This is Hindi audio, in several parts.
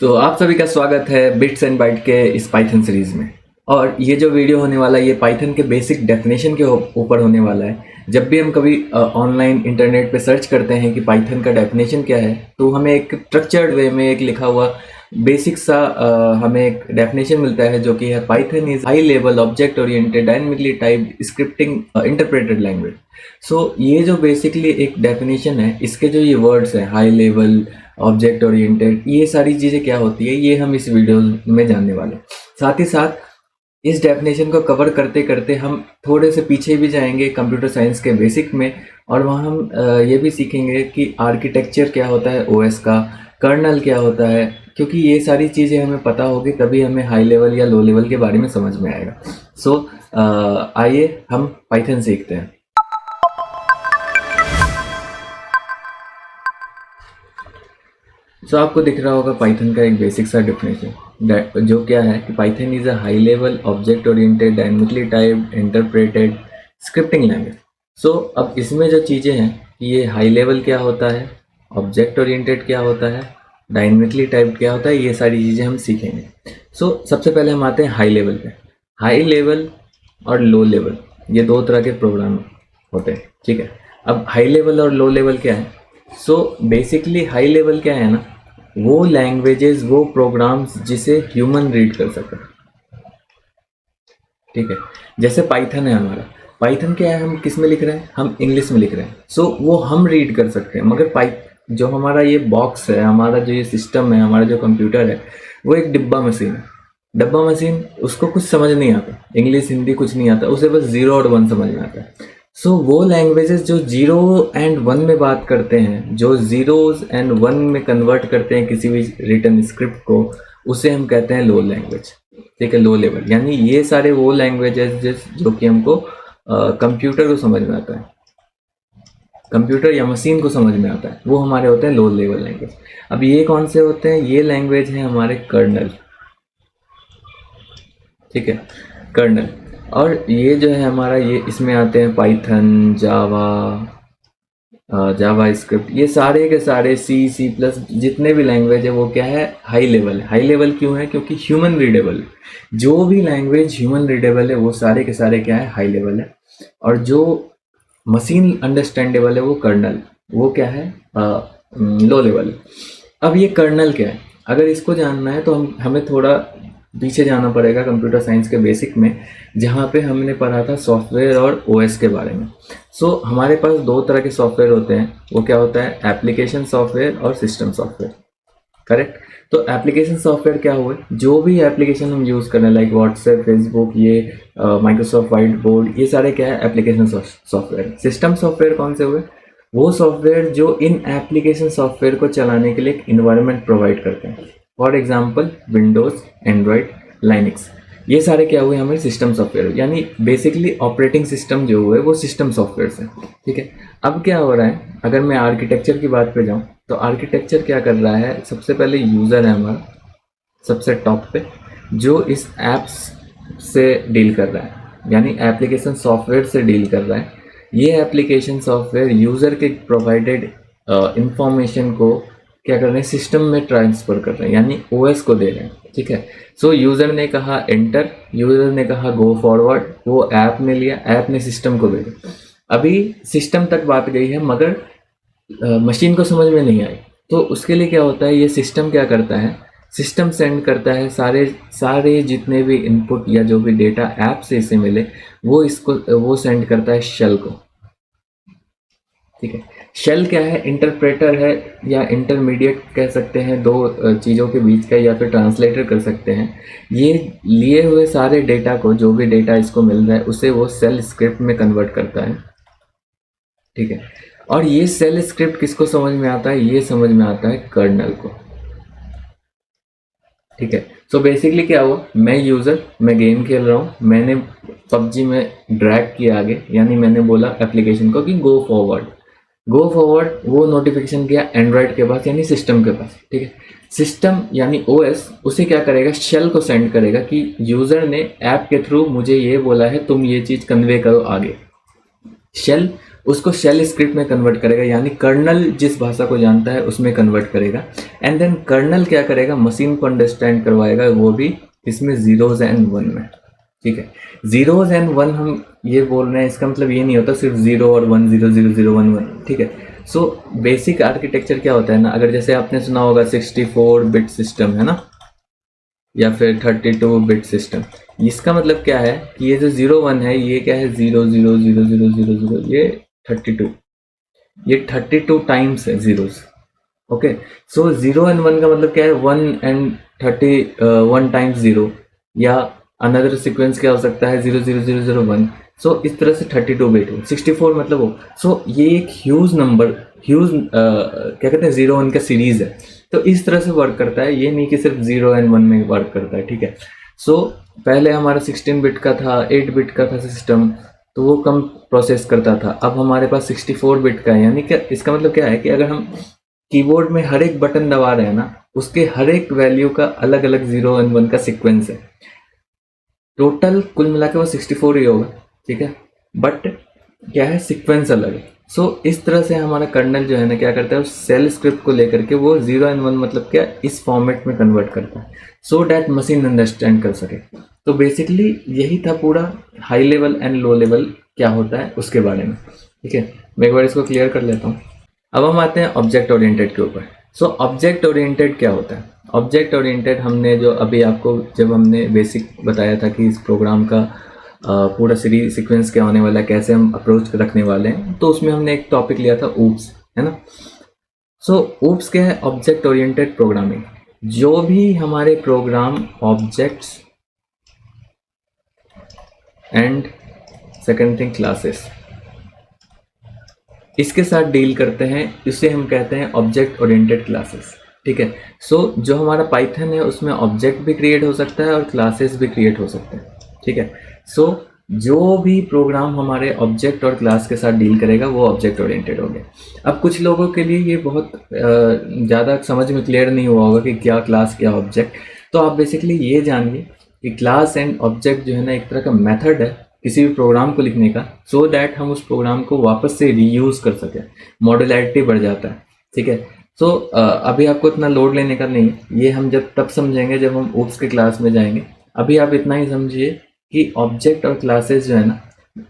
तो आप सभी का स्वागत है बिट्स एंड बाइट के इस पाइथन सीरीज में। और ये जो वीडियो होने वाला है ये पाइथन के बेसिक डेफिनेशन के ऊपर होने वाला है। जब भी हम कभी ऑनलाइन इंटरनेट पे सर्च करते हैं कि पाइथन का डेफिनेशन क्या है, तो हमें एक स्ट्रक्चर्ड वे में एक लिखा हुआ बेसिक सा हमें एक डेफिनेशन मिलता है, जो कि है Python is high level object oriented dynamically typed scripting interpreted language. So ये जो बेसिकली एक डेफिनेशन है, इसके जो ये वर्ड्स हैं हाई लेवल ऑब्जेक्ट ओरिएंटेड, ये सारी चीज़ें क्या होती है ये हम इस वीडियो में जानने वाले। साथ ही साथ इस डेफिनेशन को कवर करते करते हम थोड़े से पीछे भी जाएंगे कंप्यूटर साइंस के बेसिक में, और वहाँ हम ये भी सीखेंगे कि आर्किटेक्चर क्या होता है ओएस का, कर्नल क्या होता है, क्योंकि ये सारी चीज़ें हमें पता होगी तभी हमें हाई लेवल या लो लेवल के बारे में समझ में आएगा। सो आइए हम पाइथन सीखते हैं। आपको दिख रहा होगा पाइथन का एक बेसिक सा डेफिनेशन, जो क्या है कि Python is a high level object oriented dynamically typed interpreted scripting language. अब इसमें जो चीज़ें हैं कि ये हाई लेवल क्या होता है, ऑब्जेक्ट ओरिएंटेड क्या होता है, डायनेमिकली टाइप्ड क्या होता है, ये सारी चीज़ें हम सीखेंगे। सबसे पहले हम आते हैं हाई लेवल पे। हाई लेवल और लो लेवल ये दो तरह के प्रोग्राम होते हैं, ठीक है। अब हाई लेवल और लो लेवल क्या है? बेसिकली हाई लेवल क्या है ना, वो लैंग्वेजेस, वो प्रोग्राम्स जिसे ह्यूमन रीड कर सके, ठीक है। जैसे पाइथन है हमारा, पाइथन क्या है, हम किस में लिख रहे हैं, हम इंग्लिश में लिख रहे हैं। वो हम रीड कर सकते हैं, मगर जो हमारा ये बॉक्स है, हमारा जो ये सिस्टम है, हमारा जो कंप्यूटर है, वो एक डिब्बा मशीन है। डब्बा मशीन, उसको कुछ समझ नहीं आता, इंग्लिश हिंदी कुछ नहीं आता, उसे बस 0 और 1 समझ में आता है। वो लैंग्वेजेस जो 0 एंड 1 में बात करते हैं, जो 0s एंड 1 में कन्वर्ट करते हैं किसी भी रिटन स्क्रिप्ट को, उसे हम कहते हैं लो लैंग्वेज, ठीक है, लो लेवल। यानी ये सारे वो लैंग्वेजेस जो कि हमको कंप्यूटर को समझ में आता है, कंप्यूटर या मशीन को समझ में आता है, वो हमारे होते हैं लो लेवल लैंग्वेज। अब ये कौन से होते हैं? ये लैंग्वेज है हमारे कर्नल, ठीक है, कर्नल। और ये जो है हमारा, ये इसमें आते हैं पाइथन, जावा स्क्रिप्ट, ये सारे के सारे सी प्लस जितने भी लैंग्वेज है वो क्या है, हाई लेवल है। हाई लेवल क्यों है? क्योंकि ह्यूमन रीडेबल है। जो भी लैंग्वेज ह्यूमन रीडेबल है वो सारे के सारे क्या है, हाई लेवल है। और जो मशीन अंडरस्टैंडेबल है वो कर्नल, वो क्या है, लो लेवल। अब ये कर्नल क्या है, अगर इसको जानना है तो हमें थोड़ा पीछे जाना पड़ेगा कंप्यूटर साइंस के बेसिक में, जहाँ पे हमने पढ़ा था सॉफ्टवेयर और ओएस के बारे में। हमारे पास दो तरह के सॉफ्टवेयर होते हैं, वो क्या होता है, एप्लीकेशन सॉफ्टवेयर और सिस्टम सॉफ्टवेयर, करेक्ट। तो एप्लीकेशन सॉफ्टवेयर क्या हुए, जो भी एप्लीकेशन हम यूज़ कर रहे हैं, लाइक व्हाट्सएप, फेसबुक, ये माइक्रोसॉफ्ट व्हाइट बोर्ड, ये सारे क्या है, एप्लीकेशन सॉफ्टवेयर। सिस्टम सॉफ्टवेयर कौन से हुए? वो सॉफ्टवेयर जो इन एप्लीकेशन सॉफ्टवेयर को चलाने के लिए एक इन्वायरमेंट प्रोवाइड करते हैं। For example Windows, Android, Linux, ये सारे क्या हुए हमारे सिस्टम सॉफ्टवेयर। यानी बेसिकली ऑपरेटिंग सिस्टम जो हुए वो सिस्टम सॉफ्टवेयर से, ठीक है। अब क्या हो रहा है, अगर मैं आर्किटेक्चर की बात पे जाऊँ तो आर्किटेक्चर क्या कर रहा है, सबसे पहले यूज़र है हमारा सबसे टॉप पे, जो इस एप्स से डील कर रहा है, यानी एप्लीकेशन सॉफ्टवेयर से डील कर रहा है। ये एप्लीकेशन सॉफ्टवेयर यूज़र के प्रोवाइडेड इंफॉर्मेशन को क्या कर रहे हैं, सिस्टम में ट्रांसफ़र कर रहे हैं, यानी ओएस को दे रहे हैं, ठीक है। यूज़र ने कहा एंटर, यूज़र ने कहा गो फॉरवर्ड, वो ऐप ने लिया, ऐप ने सिस्टम को भेजा। अभी सिस्टम तक बात गई है, मगर मशीन को समझ में नहीं आई। तो उसके लिए क्या होता है, ये सिस्टम क्या करता है, सिस्टम सेंड करता है सारे जितने भी इनपुट या जो भी डेटा ऐप से इसे मिले, वो सेंड करता है शेल को, ठीक है। शेल क्या है, इंटरप्रेटर है या इंटरमीडिएट कह सकते हैं, दो चीज़ों के बीच का, या फिर ट्रांसलेटर कर सकते हैं। ये लिए हुए सारे डेटा को, जो भी डेटा इसको मिल रहा है, उसे वो सेल स्क्रिप्ट में कन्वर्ट करता है, ठीक है। और ये सेल स्क्रिप्ट किसको समझ में आता है, ये समझ में आता है कर्नल को, ठीक है। बेसिकली क्या हुआ, मैं यूज़र, मैं गेम खेल रहा हूँ, मैंने पबजी में ड्रैग किया आगे, यानी मैंने बोला एप्लीकेशन को कि गो फॉरवर्ड, वो नोटिफिकेशन किया एंड्रॉयड के पास, यानी सिस्टम के पास, ठीक है। सिस्टम यानी ओएस उसे क्या करेगा, शेल को सेंड करेगा कि यूज़र ने ऐप के थ्रू मुझे ये बोला है, तुम ये चीज़ कन्वे करो आगे। शेल उसको शेल स्क्रिप्ट में कन्वर्ट करेगा, यानी कर्नल जिस भाषा को जानता है उसमें कन्वर्ट करेगा। एंड देन कर्नल क्या करेगा, मशीन को अंडरस्टैंड करवाएगा, वो भी इसमें जीरोज एंड वन में। ठीक है, जीरोज एंड वन हम ये बोल रहे हैं, इसका मतलब ये नहीं होता सिर्फ 0 और 1, 0 0 0 1 1। ठीक है, सो बेसिक आर्किटेक्चर क्या होता है ना, अगर जैसे आपने सुना होगा 64 बिट सिस्टम है ना, या फिर 32 बिट सिस्टम, इसका मतलब क्या है कि ये जो 0 1 है ये क्या है, 0 0 0 0 0 0, ये 32, ये 32 टाइम्स है जीरोस। ओके, सो 0 एंड 1 का मतलब क्या है, 1 एंड 31 टाइम्स 0, या अनदर सीक्वेंस क्या हो सकता है 0 0 0 0 1। सो इस तरह से 32 बिट हो, 64 मतलब हो। सो ये एक ह्यूज नंबर, ह्यूज क्या कहते हैं 0 1 का सीरीज है, तो इस तरह से वर्क करता है, ये नहीं कि सिर्फ 0 एंड 1 में वर्क करता है। ठीक है, सो पहले हमारा 16 बिट का था, 8 बिट का था सिस्टम, तो वो कम प्रोसेस करता था। अब हमारे पास 64 बिट का है, यानी क्या इसका मतलब क्या है कि अगर हम कीबोर्ड में हर एक बटन दबा रहे हैं ना, उसके हर एक वैल्यू का अलग अलग 0 एंड 1 का सीक्वेंस है, टोटल कुल मिला के वो 64 ही होगा। ठीक है, बट क्या है, सीक्वेंस अलग है। सो इस तरह से हमारा कर्नल जो है ना क्या करता है, उस सेल स्क्रिप्ट को लेकर के वो 0 एंड 1 मतलब क्या, इस फॉर्मेट में कन्वर्ट करता है, सो डैट मशीन अंडरस्टैंड कर सके। तो बेसिकली यही था पूरा high level and low level क्या होता है उसके बारे में। ठीक है, मैं एक बार इसको क्लियर कर लेता हूँ। अब हम आते हैं ऑब्जेक्ट ओरिएंटेड के ऊपर। सो ऑब्जेक्ट ओरिएंटेड क्या होता है? ऑब्जेक्ट ओरिएंटेड हमने जो अभी आपको जब हमने बेसिक बताया था कि इस प्रोग्राम का पूरा सीरीज सीक्वेंस क्या होने वाला है, कैसे हम अप्रोच रखने वाले हैं, तो उसमें हमने एक टॉपिक लिया था ऊप्स, है ना। सो ऊप्स क्या है? Object oriented programming. जो भी हमारे program objects and second thing classes इसके साथ डील करते हैं, इसे हम कहते हैं ऑब्जेक्ट ओरिएंटेड क्लासेस। ठीक है, सो जो हमारा पाइथन है उसमें ऑब्जेक्ट भी क्रिएट हो सकता है और क्लासेस भी क्रिएट हो सकते हैं। ठीक है, सो जो भी प्रोग्राम हमारे ऑब्जेक्ट और क्लास के साथ डील करेगा वो ऑब्जेक्ट ओरिएंटेड हो गया। अब कुछ लोगों के लिए ये बहुत ज़्यादा समझ में क्लियर नहीं हुआ होगा कि क्या क्लास क्या ऑब्जेक्ट। तो आप बेसिकली ये जानिए कि क्लास एंड ऑब्जेक्ट जो है ना एक तरह का मेथड है किसी भी प्रोग्राम को लिखने का, सो दैट हम उस प्रोग्राम को वापस से रीयूज़ कर सकें, मॉड्यूलैरिटी बढ़ जाता है। ठीक है, सो अभी आपको इतना लोड लेने का नहीं, ये हम जब तब समझेंगे जब हम ऊप्स के क्लास में जाएंगे। अभी आप इतना ही समझिए कि ऑब्जेक्ट और क्लासेस जो है ना,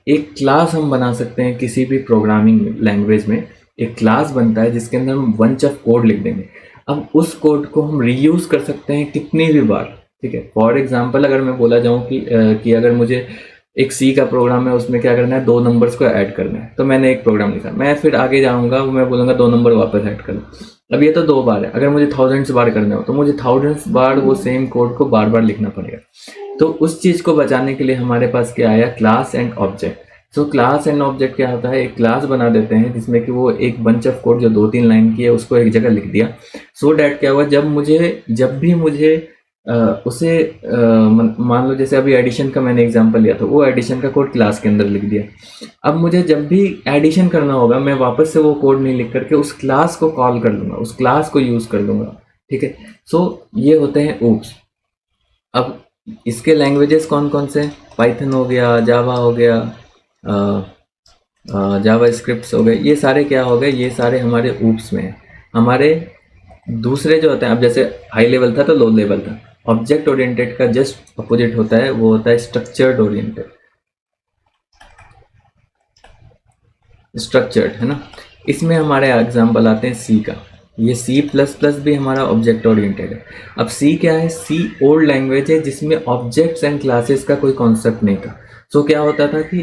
एक क्लास हम बना सकते हैं किसी भी प्रोग्रामिंग लैंग्वेज में। एक क्लास बनता है जिसके अंदर हम बंच ऑफ कोड लिख देंगे। अब उस कोड को हम रीयूज़ कर सकते हैं कितनी भी बार। ठीक है, फॉर एग्जांपल अगर मैं बोला जाऊँ कि अगर मुझे एक सी का प्रोग्राम है, उसमें क्या करना है, 2 नंबर्स को ऐड करना है, तो मैंने एक प्रोग्राम लिखा, मैं फिर आगे जाऊंगा, मैं बोलूँगा 2 नंबर वापस ऐड कर लो। अब ये तो 2 बार है, अगर मुझे थाउजेंड्स बार करना हो तो मुझे थाउजेंड्स बार वो सेम कोड को बार बार लिखना पड़ेगा। तो उस चीज़ को बचाने के लिए हमारे पास क्या आया, class and object. So class and object क्या होता है, एक क्लास बना देते हैं जिसमें कि वो एक बंच ऑफ कोड जो 2-3 लाइन की है उसको एक जगह लिख दिया, सो डैट क्या हुआ, जब भी मुझे उसे मान लो जैसे अभी एडिशन का मैंने एग्जांपल लिया था, वो एडिशन का कोड क्लास के अंदर लिख दिया। अब मुझे जब भी एडिशन करना होगा मैं वापस से वो कोड नहीं लिख करके उस क्लास को कॉल कर लूँगा, उस क्लास को यूज़ कर लूँगा। ठीक है, सो ये होते हैं ऊप्स। अब इसके लैंग्वेजेस कौन कौन से हैं? पाइथन हो गया, जावा हो गया, जावा स्क्रिप्ट्स हो गए, ये सारे क्या हो गए, ये सारे हमारे ऊप्स में हैं। हमारे दूसरे जो होते हैं, अब जैसे हाई लेवल था तो लो लेवल था, ऑब्जेक्ट ओरिएंटेड का जस्ट अपोजिट होता है, वो होता है स्ट्रक्चर्ड ओरिएंटेड। स्ट्रक्चर्ड है ना, इसमें हमारे एग्जाम्पल आते हैं सी का। ये C++ भी हमारा ऑब्जेक्ट ओरिएंटेड है। अब सी क्या है, सी ओल्ड लैंग्वेज है जिसमें ऑब्जेक्ट्स एंड क्लासेस का कोई कॉन्सेप्ट नहीं था। सो क्या होता था कि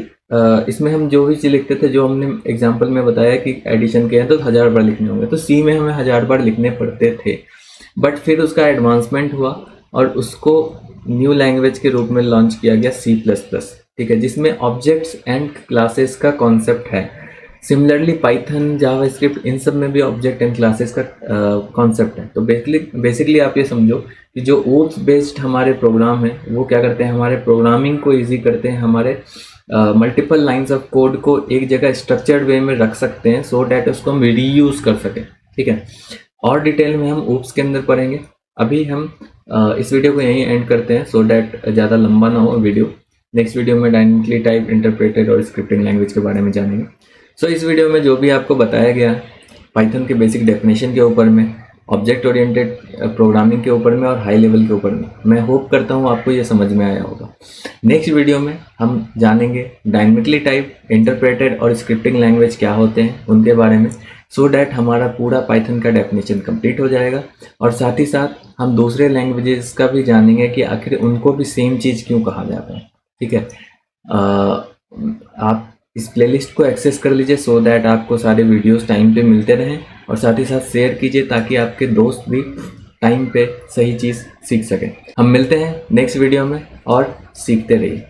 इसमें हम जो भी चीज़ लिखते थे, जो हमने एग्जाम्पल में बताया कि एडिशन के हैं तो 1000 बार लिखने होंगे, तो सी में हमें 1000 बार लिखने पड़ते थे। बट फिर उसका एडवांसमेंट हुआ और उसको न्यू लैंग्वेज के रूप में लॉन्च किया गया C++। ठीक है, जिसमें ऑब्जेक्ट्स एंड क्लासेस का कॉन्सेप्ट है। सिमिलरली पाइथन, जावास्क्रिप्ट, इन सब में भी ऑब्जेक्ट एंड क्लासेस का कॉन्सेप्ट है। तो बेसिकली आप ये समझो कि जो ऊप्स बेस्ड हमारे प्रोग्राम है वो क्या करते हैं, हमारे प्रोग्रामिंग को इजी करते हैं, हमारे मल्टीपल लाइंस ऑफ कोड को एक जगह स्ट्रक्चर्ड वे में रख सकते हैं, सो डैट उसको हम रीयूज़ कर सकें। ठीक है, और डिटेल में हम ऊप्स के अंदर पढ़ेंगे। अभी हम इस वीडियो को यहीं एंड करते हैं, सो डैट ज़्यादा लंबा ना हो वीडियो। नेक्स्ट वीडियो में डायनेमिकली टाइप, इंटरप्रेटेड और स्क्रिप्टिंग लैंग्वेज के बारे में जानेंगे। सो इस वीडियो में जो भी आपको बताया गया पाइथन के बेसिक डेफिनेशन के ऊपर में, ऑब्जेक्ट ओरिएंटेड प्रोग्रामिंग के ऊपर में और हाई लेवल के ऊपर में, मैं होप करता हूँ आपको ये समझ में आया होगा। नेक्स्ट वीडियो में हम जानेंगे डायनेमिकली टाइप, इंटरप्रेटेड और स्क्रिप्टिंग लैंग्वेज क्या होते हैं उनके बारे में, सो डैट हमारा पूरा पाइथन का डेफिनेशन कंप्लीट हो जाएगा। और साथ ही साथ हम दूसरे लैंग्वेजेस का भी जानेंगे कि आखिर उनको भी सेम चीज़ क्यों कहा जाता है। ठीक है, आप इस प्लेलिस्ट को एक्सेस कर लीजिए सो दैट आपको सारे वीडियोस टाइम पे मिलते रहें, और साथ ही साथ शेयर कीजिए ताकि आपके दोस्त भी टाइम पे सही चीज़ सीख सकें। हम मिलते हैं नेक्स्ट वीडियो में और सीखते रहिए।